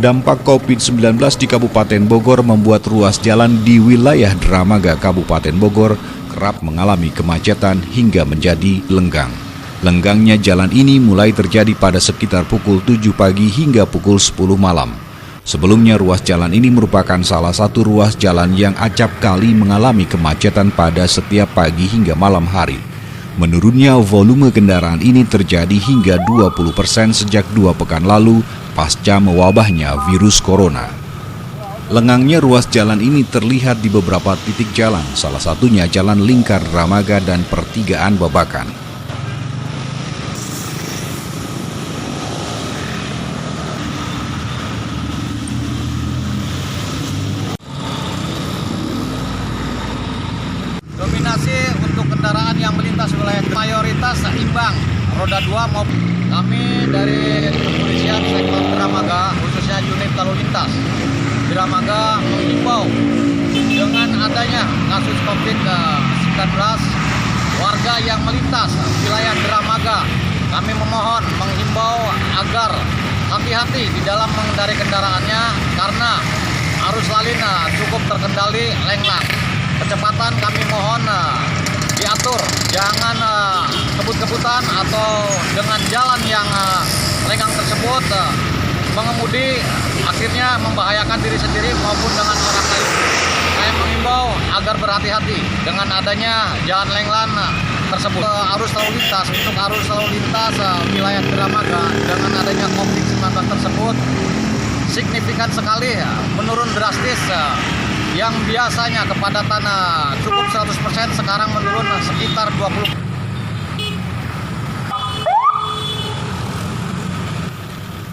Dampak COVID-19 di Kabupaten Bogor membuat ruas jalan di wilayah Dramaga Kabupaten Bogor kerap mengalami kemacetan hingga menjadi lenggang. Lenggangnya jalan ini mulai terjadi pada sekitar pukul 7 pagi hingga pukul 10 malam. Sebelumnya ruas jalan ini merupakan salah satu ruas jalan yang acap kali mengalami kemacetan pada setiap pagi hingga malam hari. Menurunnya volume kendaraan ini terjadi hingga 20% sejak 2 pekan lalu pasca mewabahnya virus corona. Lengangnya ruas jalan ini terlihat di beberapa titik jalan, salah satunya Jalan Lingkar Dramaga dan Pertigaan Babakan. Dominasi untuk kendaraan yang melintas wilayah mayoritas seimbang, roda 2 maupun kami dari kepolisian sektor Dramaga, khususnya unit lalu lintas Dramaga, mengimbau dengan adanya kasus COVID-19 warga yang melintas wilayah Dramaga, kami memohon menghimbau agar hati-hati di dalam mengendarai kendaraannya karena arus lalin cukup terkendali lenglang. Kecepatan kami mohon diatur, jangan kebut-kebutan atau dengan jalan yang lenggang tersebut mengemudi akhirnya membahayakan diri sendiri maupun dengan orang lain. Saya mengimbau agar berhati-hati dengan adanya jalan lenglang tersebut. Arus lalu lintas untuk arus lalu lintas wilayah Dramaga dengan adanya COVID-19 tersebut signifikan sekali menurun drastis. Yang biasanya kepadatan cukup 100% sekarang menurun sekitar 20%.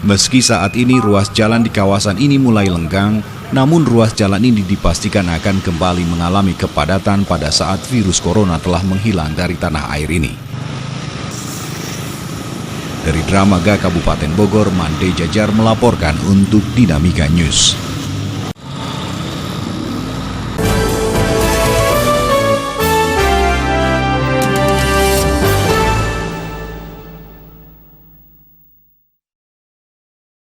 Meski saat ini ruas jalan di kawasan ini mulai lenggang, namun ruas jalan ini dipastikan akan kembali mengalami kepadatan pada saat virus corona telah menghilang dari tanah air ini. Dari Dramaga Kabupaten Bogor, Mande Jajar melaporkan untuk Dinamika News.